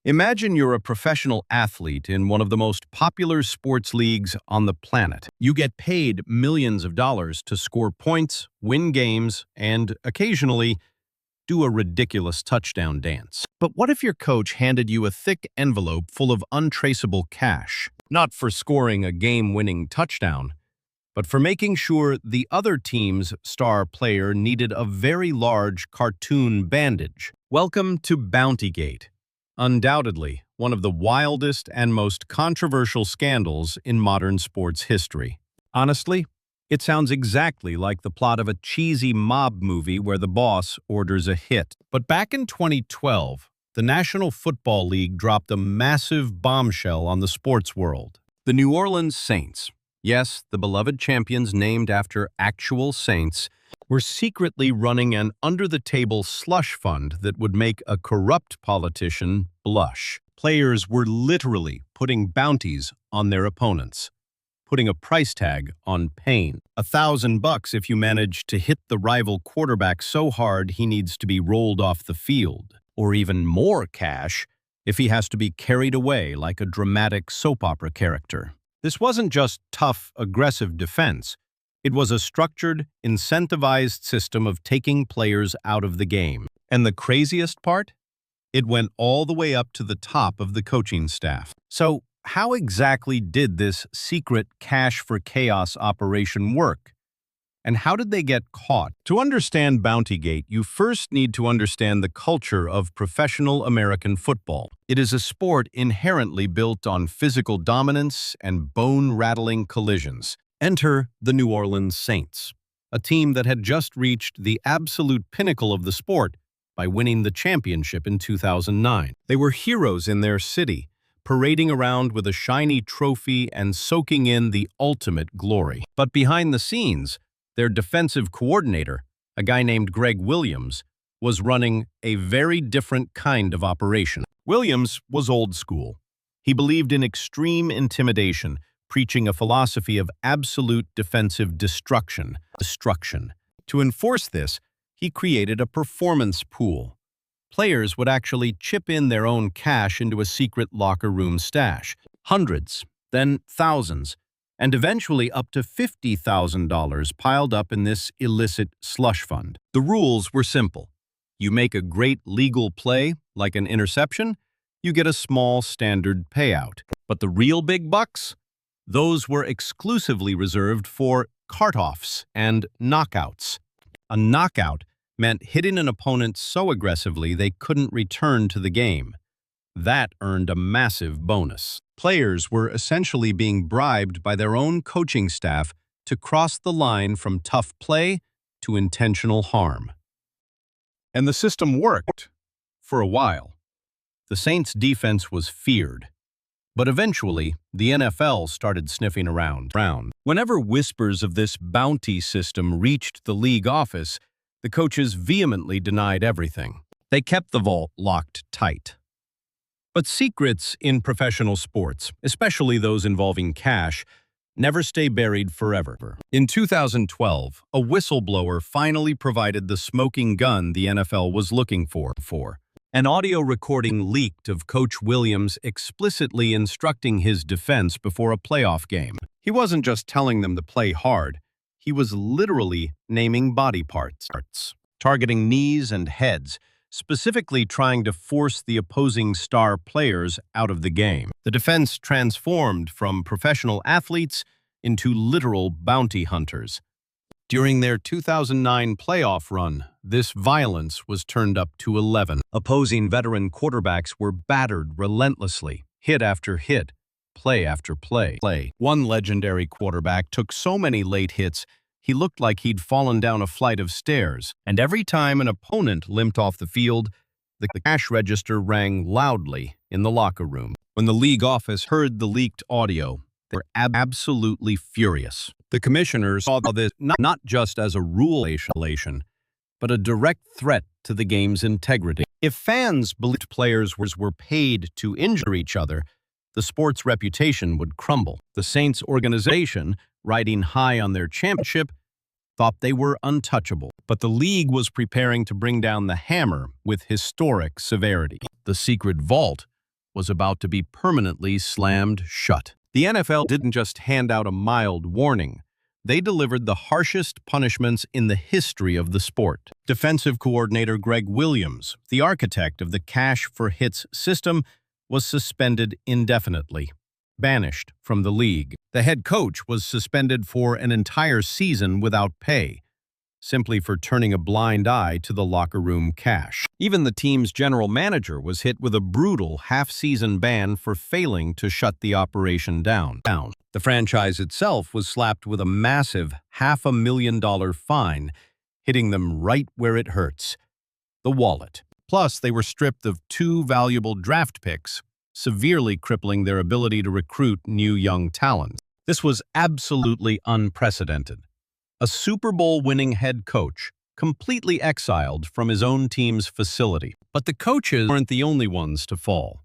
Imagine you're a professional athlete in one of the most popular sports leagues on the planet. You get paid millions of dollars to score points, win games, and occasionally do a ridiculous touchdown dance. But what if your coach handed you a thick envelope full of untraceable cash? Not for scoring a game-winning touchdown, but for making sure the other team's star player needed a very large cartoon bandage. Welcome to Bountygate. Undoubtedly, one of the wildest and most controversial scandals in modern sports history. Honestly, it sounds exactly like the plot of a cheesy mob movie where the boss orders a hit. But back in 2012, the National Football League dropped a massive bombshell on the sports world. The New Orleans Saints, yes, the beloved champions named after actual saints, were secretly running an under-the-table slush fund that would make a corrupt politician blush. Players were literally putting bounties on their opponents, putting a price tag on pain. $1,000 if you manage to hit the rival quarterback so hard he needs to be rolled off the field. Or even more cash if he has to be carried away like a dramatic soap opera character. This wasn't just tough, aggressive defense. It was a structured, incentivized system of taking players out of the game. And the craziest part? It went all the way up to the top of the coaching staff. So, how exactly did this secret cash for chaos operation work? And how did they get caught? To understand Bountygate, you first need to understand the culture of professional American football. It is a sport inherently built on physical dominance and bone-rattling collisions. Enter the New Orleans Saints, a team that had just reached the absolute pinnacle of the sport by winning the championship in 2009. They were heroes in their city, parading around with a shiny trophy and soaking in the ultimate glory. But behind the scenes, their defensive coordinator, a guy named Greg Williams, was running a very different kind of operation. Williams was old school. He believed in extreme intimidation, preaching a philosophy of absolute defensive destruction. To enforce this, he created a performance pool. Players would actually chip in their own cash into a secret locker room stash. Hundreds, then thousands, and eventually up to $50,000 piled up in this illicit slush fund. The rules were simple. You make a great legal play, like an interception, you get a small standard payout. But the real big bucks? Those were exclusively reserved for cart-offs and knockouts. A knockout meant hitting an opponent so aggressively they couldn't return to the game. That earned a massive bonus. Players were essentially being bribed by their own coaching staff to cross the line from tough play to intentional harm. And the system worked for a while. The Saints' defense was feared. But eventually, the NFL started sniffing around. Whenever whispers of this bounty system reached the league office, the coaches vehemently denied everything. They kept the vault locked tight. But secrets in professional sports, especially those involving cash, never stay buried forever. In 2012, a whistleblower finally provided the smoking gun the NFL was looking for. An audio recording leaked of Coach Williams explicitly instructing his defense before a playoff game. He wasn't just telling them to play hard. He was literally naming body parts, targeting knees and heads, specifically trying to force the opposing star players out of the game. The defense transformed from professional athletes into literal bounty hunters. During their 2009 playoff run, this violence was turned up to 11. Opposing veteran quarterbacks were battered relentlessly, hit after hit, play after play. One legendary quarterback took so many late hits, he looked like he'd fallen down a flight of stairs. And every time an opponent limped off the field, the cash register rang loudly in the locker room. When the league office heard the leaked audio, they were absolutely furious. The commissioners saw this not just as a rule violation, but a direct threat to the game's integrity. If fans believed players were paid to injure each other, the sport's reputation would crumble. The Saints organization, riding high on their championship, thought they were untouchable. But the league was preparing to bring down the hammer with historic severity. The secret vault was about to be permanently slammed shut. The NFL didn't just hand out a mild warning. They delivered the harshest punishments in the history of the sport. Defensive coordinator Greg Williams, the architect of the cash for hits system, was suspended indefinitely, banished from the league. The head coach was suspended for an entire season without pay, simply for turning a blind eye to the locker room cash. Even the team's general manager was hit with a brutal half-season ban for failing to shut the operation down. The franchise itself was slapped with a massive $500,000 fine, hitting them right where it hurts, the wallet. Plus, they were stripped of 2 valuable draft picks, severely crippling their ability to recruit new young talent. This was absolutely unprecedented. A Super Bowl-winning head coach completely exiled from his own team's facility. But the coaches weren't the only ones to fall.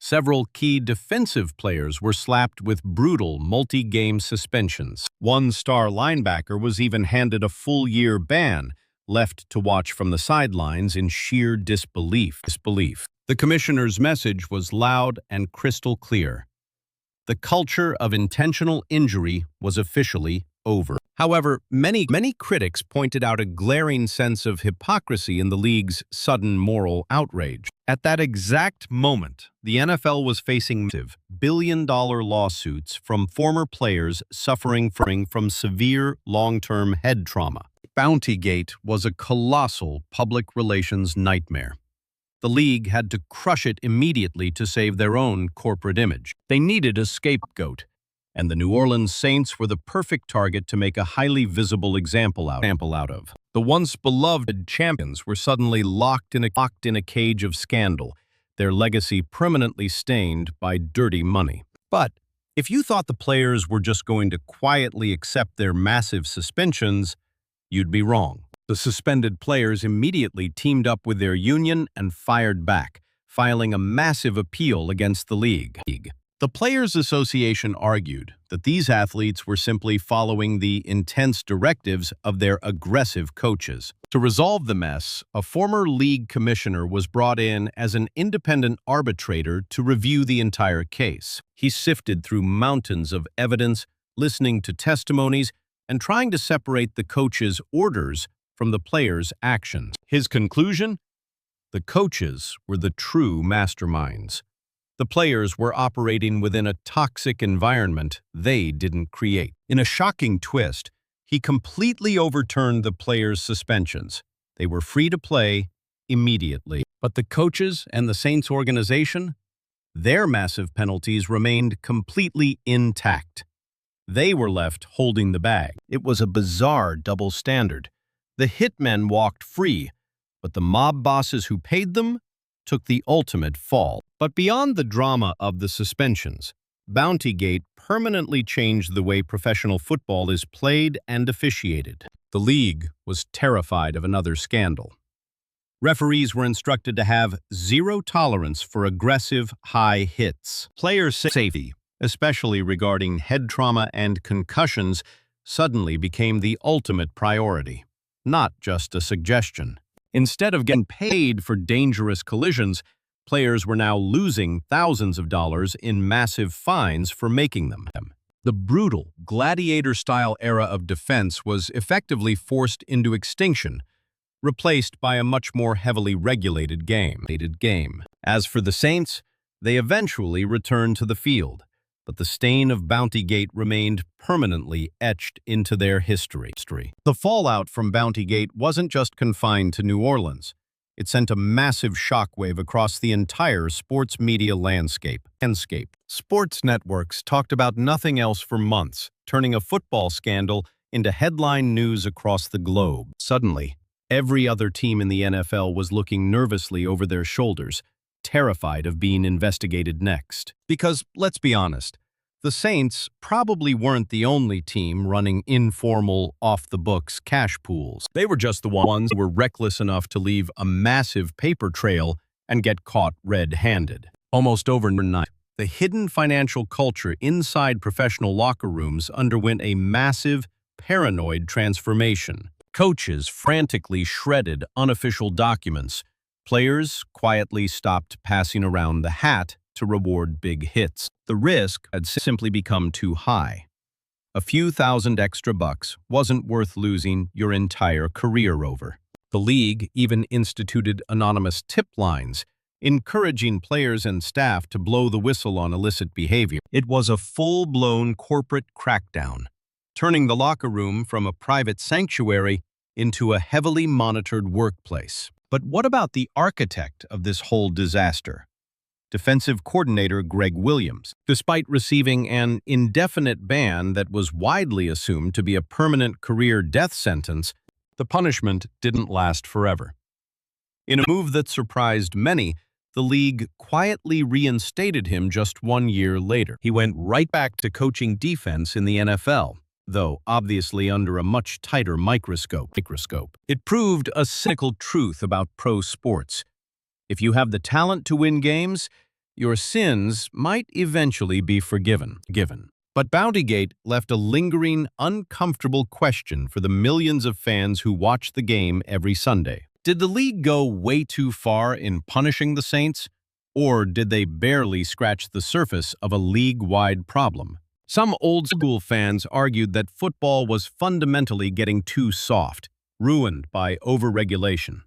Several key defensive players were slapped with brutal multi-game suspensions. One star linebacker was even handed a full-year ban, left to watch from the sidelines in sheer disbelief. The commissioner's message was loud and crystal clear. The culture of intentional injury was officially over. However, many critics pointed out a glaring sense of hypocrisy in the league's sudden moral outrage. At that exact moment, the NFL was facing massive billion-dollar lawsuits from former players suffering from severe long-term head trauma. Bountygate was a colossal public relations nightmare. The league had to crush it immediately to save their own corporate image. They needed a scapegoat, and the New Orleans Saints were the perfect target to make a highly visible example out of. The once beloved champions were suddenly locked in a cage of scandal, their legacy permanently stained by dirty money. But if you thought the players were just going to quietly accept their massive suspensions, you'd be wrong. The suspended players immediately teamed up with their union and fired back, filing a massive appeal against the league. The Players Association argued that these athletes were simply following the intense directives of their aggressive coaches. To resolve the mess, a former league commissioner was brought in as an independent arbitrator to review the entire case. He sifted through mountains of evidence, listening to testimonies, and trying to separate the coaches' orders from the players' actions. His conclusion? The coaches were the true masterminds. The players were operating within a toxic environment they didn't create. In a shocking twist, he completely overturned the players' suspensions. They were free to play immediately. But the coaches and the Saints organization? Their massive penalties remained completely intact. They were left holding the bag. It was a bizarre double standard. The hitmen walked free, but the mob bosses who paid them took the ultimate fall. But beyond the drama of the suspensions, Bountygate permanently changed the way professional football is played and officiated. The league was terrified of another scandal. Referees were instructed to have zero tolerance for aggressive, high hits. Player safety, especially regarding head trauma and concussions, suddenly became the ultimate priority, not just a suggestion. Instead of getting paid for dangerous collisions, players were now losing thousands of dollars in massive fines for making them. The brutal, gladiator-style era of defense was effectively forced into extinction, replaced by a much more heavily regulated game. As for the Saints, they eventually returned to the field, but the stain of Bountygate remained permanently etched into their history. The fallout from Bountygate wasn't just confined to New Orleans. It sent a massive shockwave across the entire sports media landscape. Sports networks talked about nothing else for months, turning a football scandal into headline news across the globe. Suddenly, every other team in the NFL was looking nervously over their shoulders, terrified of being investigated next. Because, let's be honest, the Saints probably weren't the only team running informal, off-the-books cash pools. They were just the ones who were reckless enough to leave a massive paper trail and get caught red-handed. Almost overnight, the hidden financial culture inside professional locker rooms underwent a massive, paranoid transformation. Coaches frantically shredded unofficial documents. Players quietly stopped passing around the hat to reward big hits. The risk had simply become too high. A few thousand extra bucks wasn't worth losing your entire career over. The league even instituted anonymous tip lines, encouraging players and staff to blow the whistle on illicit behavior. It was a full-blown corporate crackdown, turning the locker room from a private sanctuary into a heavily monitored workplace. But what about the architect of this whole disaster? Defensive coordinator Greg Williams. Despite receiving an indefinite ban that was widely assumed to be a permanent career death sentence, the punishment didn't last forever. In a move that surprised many, the league quietly reinstated him just 1 year later. He went right back to coaching defense in the NFL, though obviously under a much tighter microscope. It proved a cynical truth about pro sports. If you have the talent to win games, your sins might eventually be forgiven. But Bountygate left a lingering, uncomfortable question for the millions of fans who watch the game every Sunday. Did the league go way too far in punishing the Saints, or did they barely scratch the surface of a league-wide problem? Some old-school fans argued that football was fundamentally getting too soft, ruined by overregulation.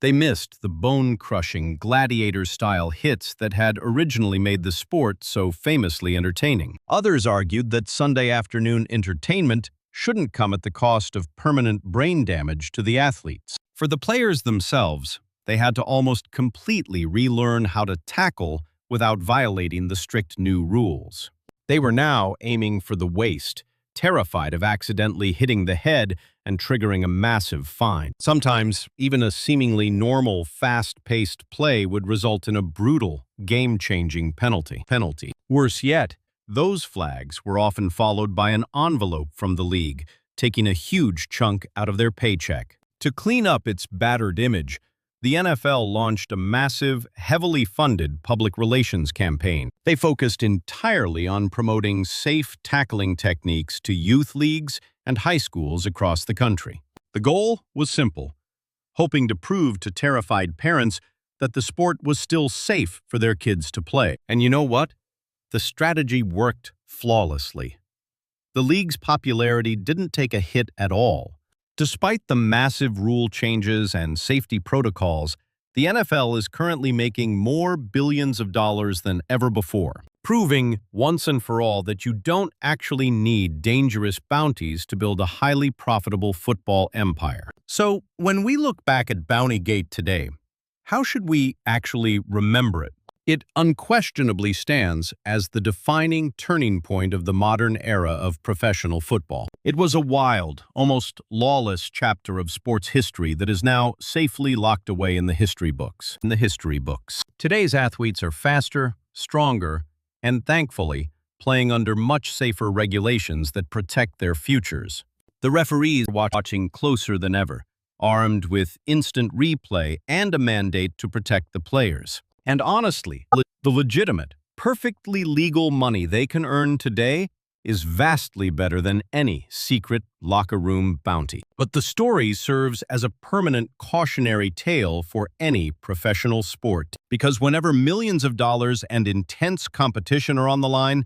They missed the bone-crushing, gladiator-style hits that had originally made the sport so famously entertaining. Others argued that Sunday afternoon entertainment shouldn't come at the cost of permanent brain damage to the athletes. For the players themselves, they had to almost completely relearn how to tackle without violating the strict new rules. They were now aiming for the waist, terrified of accidentally hitting the head and triggering a massive fine. Sometimes, even a seemingly normal, fast-paced play would result in a brutal, game-changing penalty. Worse yet, those flags were often followed by an envelope from the league, taking a huge chunk out of their paycheck. To clean up its battered image, the NFL launched a massive, heavily funded public relations campaign. They focused entirely on promoting safe tackling techniques to youth leagues and high schools across the country. The goal was simple, hoping to prove to terrified parents that the sport was still safe for their kids to play. And you know what? The strategy worked flawlessly. The league's popularity didn't take a hit at all. Despite the massive rule changes and safety protocols, the NFL is currently making more billions of dollars than ever before, proving once and for all that you don't actually need dangerous bounties to build a highly profitable football empire. So, when we look back at Bountygate today, how should we actually remember it? It unquestionably stands as the defining turning point of the modern era of professional football. It was a wild, almost lawless chapter of sports history that is now safely locked away in the history books. Today's athletes are faster, stronger, and thankfully, playing under much safer regulations that protect their futures. The referees are watching closer than ever, armed with instant replay and a mandate to protect the players. And honestly, the legitimate, perfectly legal money they can earn today is vastly better than any secret locker room bounty. But the story serves as a permanent cautionary tale for any professional sport, because whenever millions of dollars and intense competition are on the line,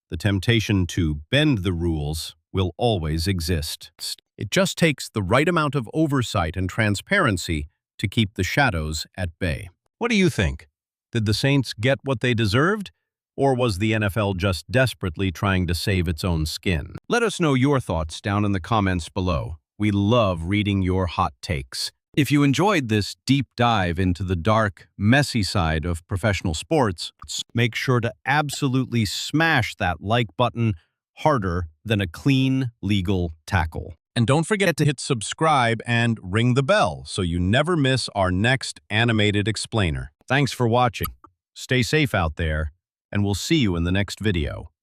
the temptation to bend the rules will always exist. It just takes the right amount of oversight and transparency to keep the shadows at bay. What do you think? Did the Saints get what they deserved? Or was the NFL just desperately trying to save its own skin? Let us know your thoughts down in the comments below. We love reading your hot takes. If you enjoyed this deep dive into the dark, messy side of professional sports, make sure to absolutely smash that like button harder than a clean, legal tackle. And don't forget to hit subscribe and ring the bell so you never miss our next animated explainer. Thanks for watching. Stay safe out there, and we'll see you in the next video.